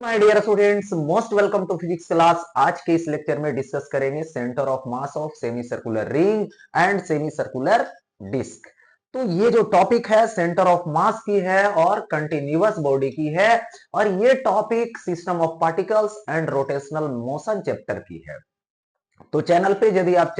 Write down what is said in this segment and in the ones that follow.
My dear students, most welcome to physics class. आज के इस लेक्चर में डिस्कस करेंगे centre of mass of semicircular ring and semicircular disc. तो ये जो टॉपिक है सेंटर ऑफ मास की है और कंटिन्यूअस बॉडी की है, और ये topic system of particles and rotational motion chapter की है। तो चैनल पे यदि आप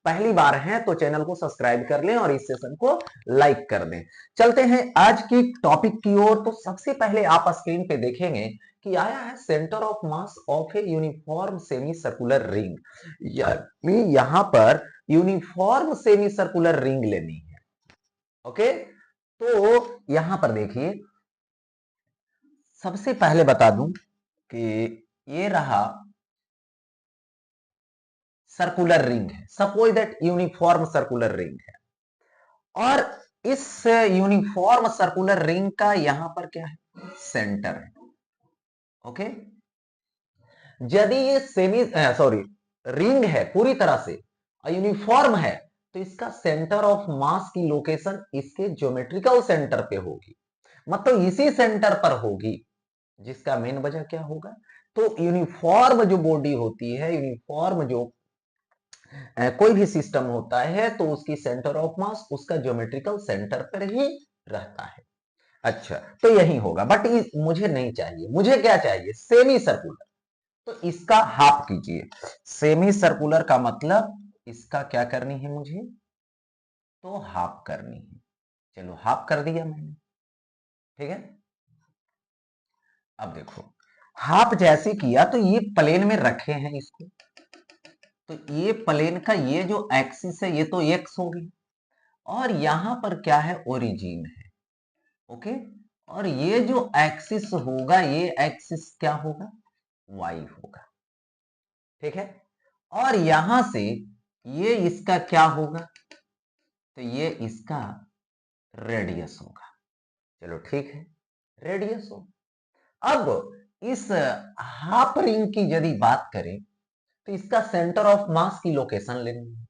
पहली बार हैं तो चैनल को सब्सक्राइब कर लें और इस सेशन को लाइक कर दें। चलते हैं आज की टॉपिक की ओर। तो सबसे पहले आप स्क्रीन पे देखेंगे कि आया है centre of mass of a uniform semi circular ring. यानी यहां पर यूनिफॉर्म सेमी सर्कुलर रिंग लेनी है। ओके, तो यहां पर देखिए, सबसे पहले बता दूं कि ये रहा सर्कुलर रिंग है। Suppose that uniform circular ring है, और इस यूनिफॉर्म सर्कुलर रिंग का यहां पर क्या है, सेंटर है। ओके, यदि ये सेमी सॉरी रिंग है पूरी तरह से यूनिफॉर्म है, तो इसका सेंटर ऑफ मास की लोकेशन इसके ज्योमेट्रिकल सेंटर पे होगी, मतलब इसी सेंटर पर होगी। जिसका मेन वजह क्या होगा, तो यूनिफॉर्म जो बॉडी होती है, यूनिफॉर्म जो कोई भी सिस्टम होता है, तो उसकी सेंटर ऑफ मास उसका ज्योमेट्रिकल सेंटर पर ही रहता है। अच्छा, तो यही होगा, बट मुझे नहीं चाहिए। मुझे क्या चाहिए, सेमी सर्कुलर। तो इसका हाफ कीजिए। सेमी सर्कुलर का मतलब इसका क्या करनी है मुझे, तो हाफ करनी है। चलो, हाफ कर दिया मैंने। ठीक है, अब देखो, हाफ जैसे किया तो ये प्लेन में रखे हैं इसको, तो ये प्लेन का ये जो एक्सिस है ये तो एक्स होगी, और यहां पर क्या है, ओरिजिन है। ओके, और ये जो एक्सिस होगा, ये एक्सिस क्या होगा, वाई होगा। ठीक है, और यहां से ये इसका क्या होगा, तो ये इसका रेडियस होगा। चलो ठीक है, रेडियस हो। अब इस हाफ रिंग की यदि बात करें, तो इसका सेंटर ऑफ मास की लोकेशन लेनी है।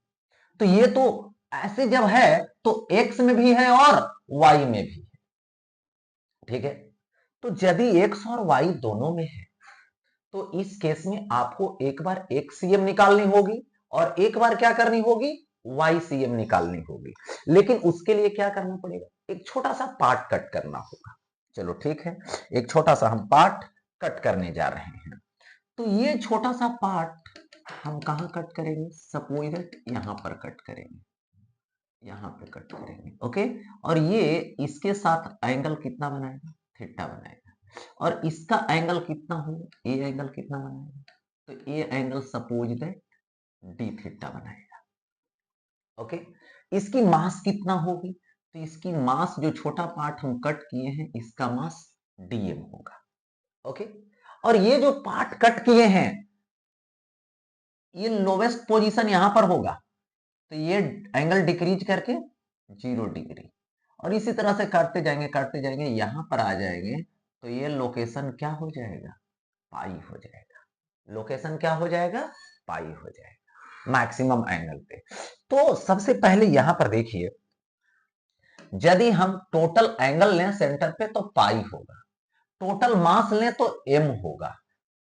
तो ये तो ऐसे जब है तो एक्स में भी है और वाई में भी है। ठीक है, तो यदि एक्स और वाई दोनों में है, तो इस केस में आपको एक बार एक्स सीएम निकालनी होगी और एक बार क्या करनी होगी, वाई सीएम निकालनी होगी। लेकिन उसके लिए क्या करना पड़ेगा, एक छोटा सा पार्ट कट करना होगा। चलो ठीक है, एक छोटा सा हम पार्ट कट करने जा रहे हैं। तो ये छोटा सा पार्ट हम कहां कट करेंगे, सपोज दैट यहां पर कट करेंगे, यहां पे कट करेंगे। ओके, और ये इसके साथ एंगल कितना बनाएगा, थीटा बनाएगा, और इसका एंगल कितना होगा, ये एंगल कितना बनाएगा, तो ये angle suppose that D theta बनाएगा। ओके, इसकी मास कितना होगी, तो इसकी मास, जो छोटा पार्ट हम कट किए हैं, इसका मास डीएम होगा। ओके, और ये जो पार्ट कट किए हैं, ये लोवेस्ट पोजीशन यहां पर होगा, तो ये एंगल डिक्रीज करके 0 डिग्री, और इसी तरह से काटते जाएंगे, यहां पर आ जाएंगे, तो ये लोकेशन क्या हो जाएगा, पाई हो जाएगा। लोकेशन क्या हो जाएगा, पाई हो जाएगा मैक्सिमम एंगल पे। तो सबसे पहले यहां पर देखिए, यदि हम टोटल एंगल लें सेंटर पे तो पाई होगा, टोटल मास लें तो एम होगा।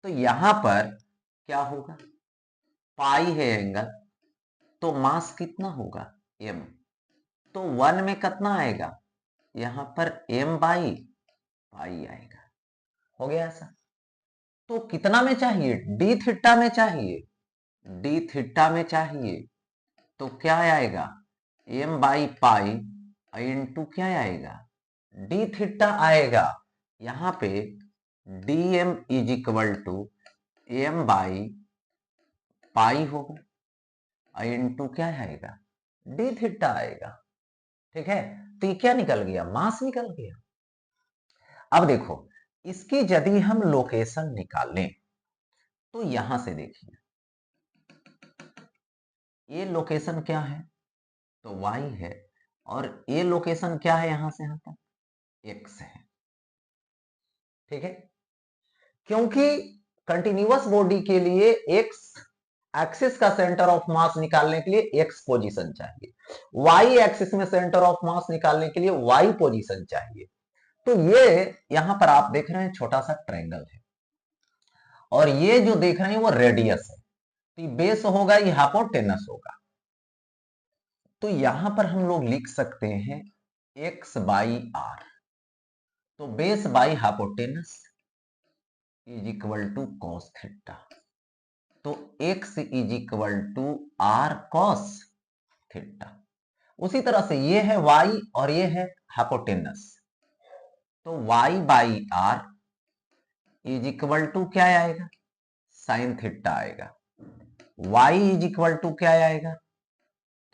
तो यहां पर क्या होगा, पाई है एंगल, तो मास कितना होगा, एम। तो 1 में कितना आएगा, यहां पर एम बाई पाई आएगा। हो गया ऐसा। तो कितना में चाहिए, डी थीटा में चाहिए, डी थीटा में चाहिए, तो क्या आएगा, एम बाई पाई इंटू क्या आएगा, डी थीटा आएगा। यहां पे D M is equal to M by pi होगा, इंटू क्या आएगा, डी थीटा आएगा। ठीक है, तो ये क्या निकल गया, मास निकल गया। अब देखो, इसकी यदि हम लोकेशन निकालें, तो यहां से देखिए, ये लोकेशन क्या है, तो y है, और ये लोकेशन क्या है, यहां से यहां तक x है। ठीक है, क्योंकि कंटिन्यूअस बॉडी के लिए x एक्सिस का सेंटर ऑफ मास निकालने के लिए x पोजीशन चाहिए, y एक्सिस में सेंटर ऑफ मास निकालने के लिए y पोजीशन चाहिए। तो ये यहां पर आप देख रहे हैं छोटा सा ट्रायंगल है। और ये जो देख रहे हैं वो रेडियस है, तो बेस होगा, ये हाइपोटेनस होगा। तो यहां पर हम लोग लिख सकते हैं x बाई आर, तो base by hypotenuse is equal to cos theta, तो x is equal to R cos theta. उसी तरह से ये है y और ये है हाइपोटेनस, तो y by R is equal to क्या आएगा, साइन थीटा आएगा। y इज इक्वल टू क्या आएगा,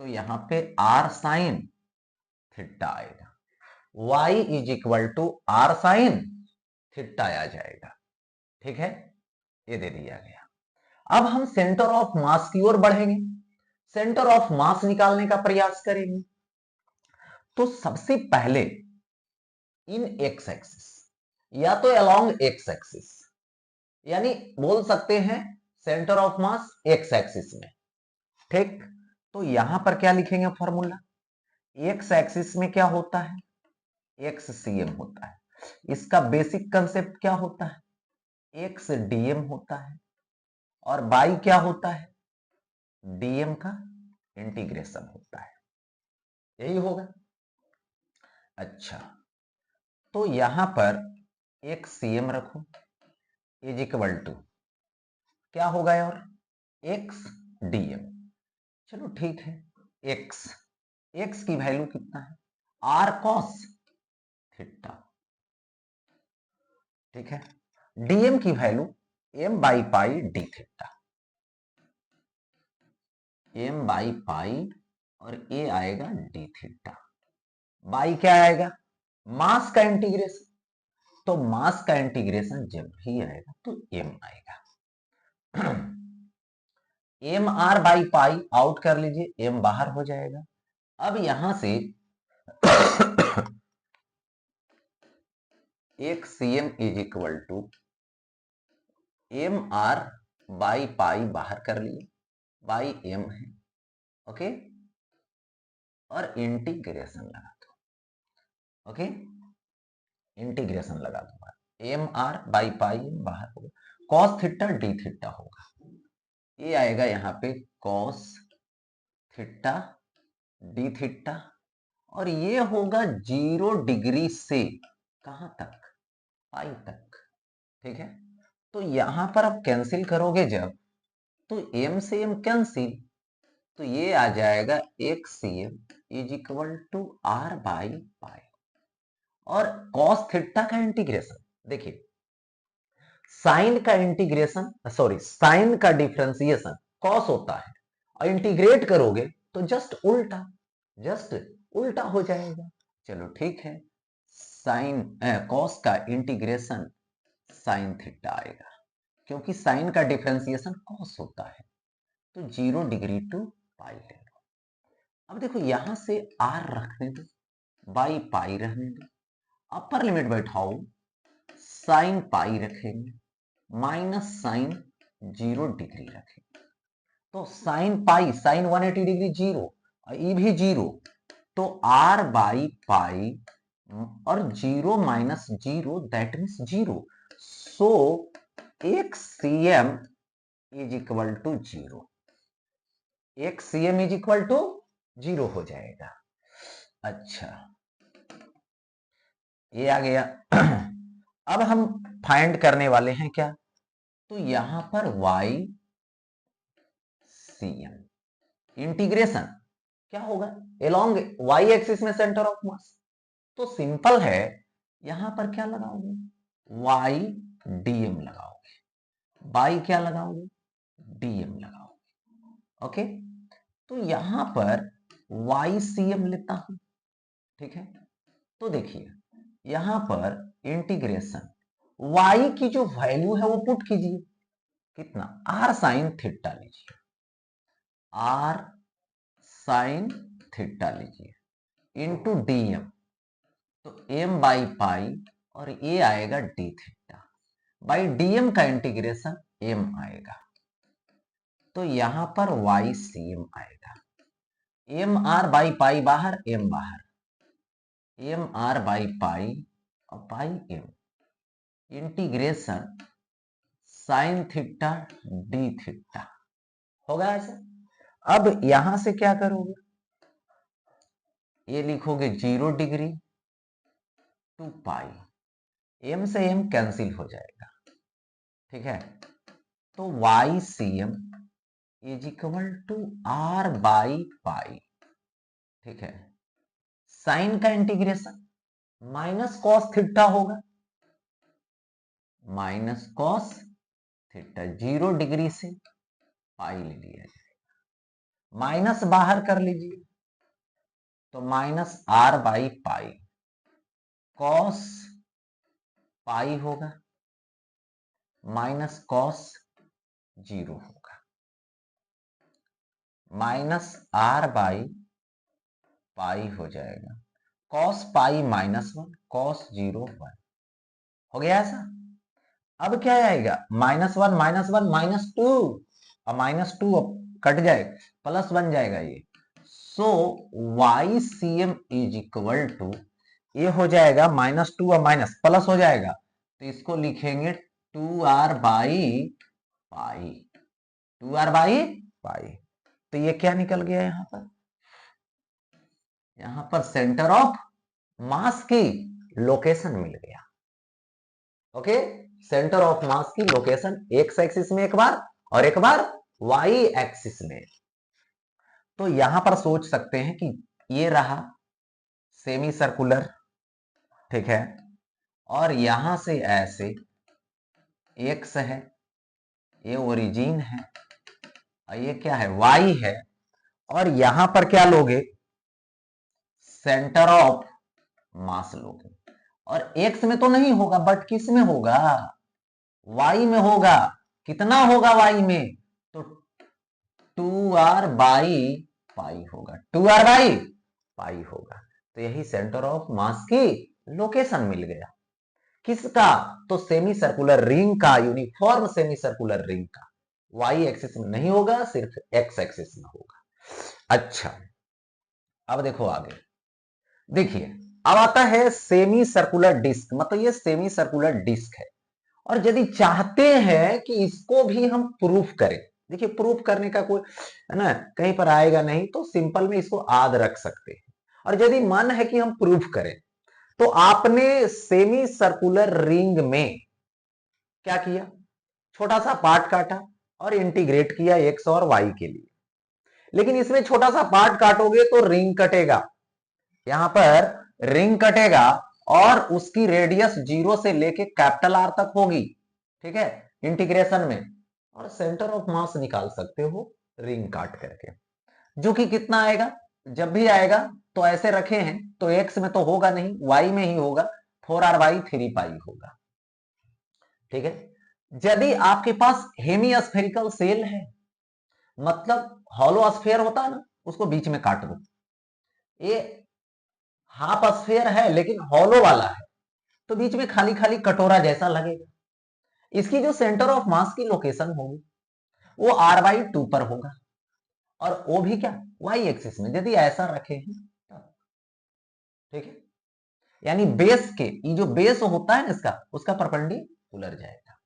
तो यहां पे r साइन थीटा आएगा। y is equal to r sine theta आ जाएगा। ठीक है, ये दे दिया गया। अब हम सेंटर ऑफ मास की ओर बढ़ेंगे, सेंटर ऑफ मास निकालने का प्रयास करेंगे। तो सबसे पहले इन एक्स एक्सिस या तो अलोंग एक्स एक्सिस, यानी बोल सकते हैं centre of mass x axis में। ठीक, तो यहां पर क्या लिखेंगे फॉर्मूला, एक्स एक्सिस में क्या होता है, एक्स सीएम होता है। इसका बेसिक कंसेप्ट क्या होता है, एक्स डीएम होता है, और बाई क्या होता है, डीएम का इंटीग्रेशन होता है, यही होगा। अच्छा, तो यहां पर एक सीएम रखो इज इक्वल टू क्या होगा और एक्स डीएम। चलो ठीक है, एक्स एक्स की वैल्यू कितना है, आर कॉस थीटा। ठीक है, डीएम की value M by pi D theta, M by pi और ए आएगा डी थीटा, बाई क्या आएगा, मास का इंटीग्रेशन, तो मास का इंटीग्रेशन जब भी आएगा तो एम आएगा। M R by pi out कर लीजिए, एम बाहर हो जाएगा। अब यहां से एक C M is equal to M R by pi बाहर कर लिए, बाई एम है, ओके, और इंटीग्रेशन लगा दो, ओके, इंटीग्रेशन लगा दूंगा, एम आर बाई पाई बाहर होगा, कॉस थीटा डी थीटा होगा, ये आएगा यहाँ पे कॉस थीटा डी थीटा, और ये होगा 0 डिग्री से कहां तक, पाई तक। ठीक है, तो यहां पर आप कैंसिल करोगे जब, तो m से m कैंसिल, तो ये आ जाएगा एक cm is equal to R by pi, और cos थीटा का इंटीग्रेशन देखिए, साइन का इंटीग्रेशन सॉरी साइन का डिफरेंशिएशन cos होता है, और इंटीग्रेट करोगे तो जस्ट उल्टा हो जाएगा। चलो ठीक है, साइन cos का इंटीग्रेशन साइन थीटा आएगा, क्योंकि साइन का डिफरेंशिएशन cos होता है, तो 0 डिग्री टू पाई ले लो। अब देखो यहां से r रखने दो, बाई पाई रहने दो, अपर लिमिट बैठाओ, साइन पाई रखेंगे, माइनस साइन 0 डिग्री रखेंगे, तो साइन पाई साइन 180 डिग्री 0, ये भी 0, तो r बाई पाई और 0 माइनस 0 दैट मीन्स 0, सो एक cm इज इक्वल टू 0, एक cm इज इक्वल टू 0 हो जाएगा। अच्छा, ये आ गया। अब हम फाइंड करने वाले हैं क्या, तो यहां पर y cm इंटीग्रेशन क्या होगा, एलोंग y एक्सिस में सेंटर ऑफ मास, तो सिंपल है, यहां पर क्या लगाओगे, y dm लगाओगे, बाई क्या लगाओगे, dm लगाओगे, ओके, तो यहां पर y cm लेता हूं। ठीक है, तो देखिए यहां पर इंटीग्रेशन y की जो वैल्यू है वो पुट कीजिए, कितना, r साइन थीटा लीजिए, r साइन थीटा लीजिए इंटू dm, तो m बाई पाई और ये आएगा d थीटा, बाई dm का इंटीग्रेशन m आएगा, तो यहां पर y cm आएगा, m r बाई पाई बाहर, m बाहर, m r बाई पाई और पाई m, integration sine theta D theta होगा ऐसा। अब यहां से क्या करोगे, ये लिखोगे 0 डिग्री टू पाई, एम से एम कैंसिल हो जाएगा, ठीक है। तो Y C M is equal to R by pi, ठीक है। साइन का इंटीग्रेशन माइनस कॉस थीटा होगा, माइनस कॉस थीटा, 0 डिग्री से पाई ले लिया जाएगा, माइनस बाहर कर लीजिए तो minus R by pi, cos pi होगा माइनस कॉस 0 होगा, माइनस आर बाई पाई हो जाएगा, कॉस पाई माइनस 1, कॉस 0 1 हो गया ऐसा। अब क्या आएगा, माइनस 1 माइनस 1 माइनस 2, और माइनस 2 अब कट जाएगा, प्लस बन जाएगा ये। So Y C M is equal to, ये हो जाएगा माइनस 2 और माइनस प्लस हो जाएगा, तो इसको लिखेंगे 2r by pi, 2r by pi. तो ये क्या निकल गया यहां पर सेंटर ऑफ मास की लोकेशन मिल गया। ओके, सेंटर ऑफ मास की लोकेशन एक्स एक्सिस में एक बार और एक बार वाई एक्सिस में। तो यहां पर सोच सकते हैं कि ये रहा सेमी सर्कुलर, ठीक है, और यहां से ऐसे एक्स है, ये ओरिजिन है, और ये क्या है, वाई है, और यहां पर क्या लोगे, सेंटर ऑफ मास लोगे। और एक्स में तो नहीं होगा, बट किस में होगा, वाई में होगा। कितना होगा वाई में, तो 2r बाई पाई होगा, 2r बाई पाई होगा। तो यही सेंटर ऑफ मास की लोकेशन मिल गया। किसका, तो सेमी सर्कुलर रिंग का, यूनिफॉर्म सेमी सर्कुलर रिंग का। वाई एक्सिस में नहीं होगा, सिर्फ एक्स एक्सिस में होगा। अच्छा, अब देखो आगे, देखिए अब आता है सेमी सर्कुलर डिस्क, मतलब ये सेमी सर्कुलर डिस्क है, और यदि चाहते हैं कि इसको भी हम प्रूफ करें, देखिए प्रूफ करने का कोई है ना कहीं पर आएगा नहीं, तो सिंपल में इसको आद रख सकते हैं। और यदि मन है कि हम प्रूफ करें, तो आपने सेमी सर्कुलर रिंग में क्या किया, छोटा सा पार्ट काटा और इंटीग्रेट किया एक्स और वाई के लिए। लेकिन इसमें छोटा सा पार्ट काटोगे तो रिंग कटेगा, यहां पर रिंग कटेगा, और उसकी रेडियस 0 से लेके कैपिटल आर तक होगी, ठीक है, इंटीग्रेशन में। और सेंटर ऑफ मास निकाल सकते हो रिंग काट करके, जो कि कितना आएगा, जब भी आएगा तो ऐसे रखे हैं तो एक्स में तो होगा नहीं, वाई में ही होगा, 4r बाई 3 पाई होगा, ठीक है। यदि आपके पास हेमिस्फेरिकल सेल है, मतलब हॉलो स्फीयर होता है ना, उसको बीच में काट दो, ये हाफ स्फीयर है लेकिन हॉलो वाला है, तो बीच में खाली खाली कटोरा जैसा लगेगा। इसकी जो सेंटर ऑफ मास की लोकेशन होगी वो r/2 पर होगा, और वो भी क्या, वाई एक्सिस में, यदि ऐसा रखे हैं तब, ठीक है। यानी बेस के, ये जो बेस होता है ना इसका, उसका परपेंडिकुलर जाएगा,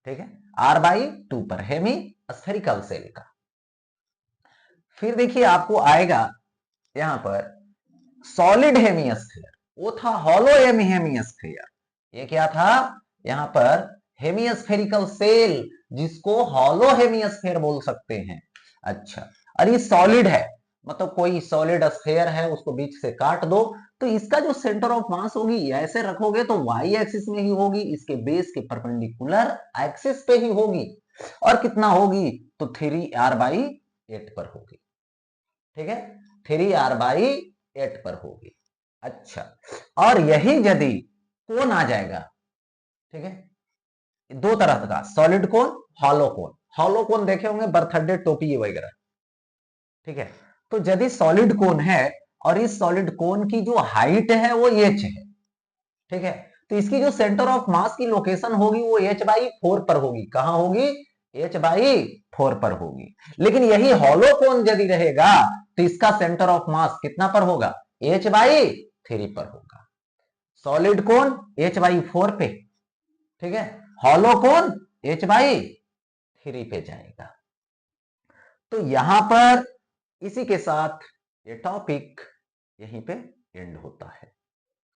ठीक है, r/2 पर, हेमी स्फेरिकल सेल का। फिर देखिए आपको आएगा यहां पर सॉलिड हेमिस्फीयर, वो था हॉलो हेमिस्फीयर, ये क्या था यहां पर, हेमिस्फेरिकल सेल, जिसको हॉलो हेमिस्फीयर बोल सकते हैं। अच्छा, और ये सॉलिड है, मतलब कोई सॉलिड स्फीयर है, उसको बीच से काट दो, तो इसका जो सेंटर ऑफ मास होगी, ऐसे रखोगे तो वाई एक्सिस में ही होगी, इसके बेस के परपेंडिकुलर एक्सिस पे ही होगी, और कितना होगी, तो 3r/8 पर होगी, ठीक है, 3r/8 पर होगी। अच्छा, और यही यदि कोन आ जाएगा, ठीक है, दो तरह का, सॉलिड कोन, हॉलो कोन। हॉलो कोन देखे होंगे बर्थडे टोपी वगैरह, ठीक है। तो यदि सॉलिड कोन है और इस सॉलिड कोन की जो हाइट है वो h है, ठीक है, तो इसकी जो सेंटर ऑफ मास की लोकेशन होगी वो h/4 पर होगी। कहां होगी, h/4 पर होगी। लेकिन यही हॉलो कोन यदि रहेगा तो इसका सेंटर ऑफ मास कितना पर होगा, h/3 पर होगा। सॉलिड कोन h/4 पे, ठीक है, हॉलो कोन h बाई 3 पे जाएगा। तो यहां पर इसी के साथ ये टॉपिक यहीं पे एंड होता है।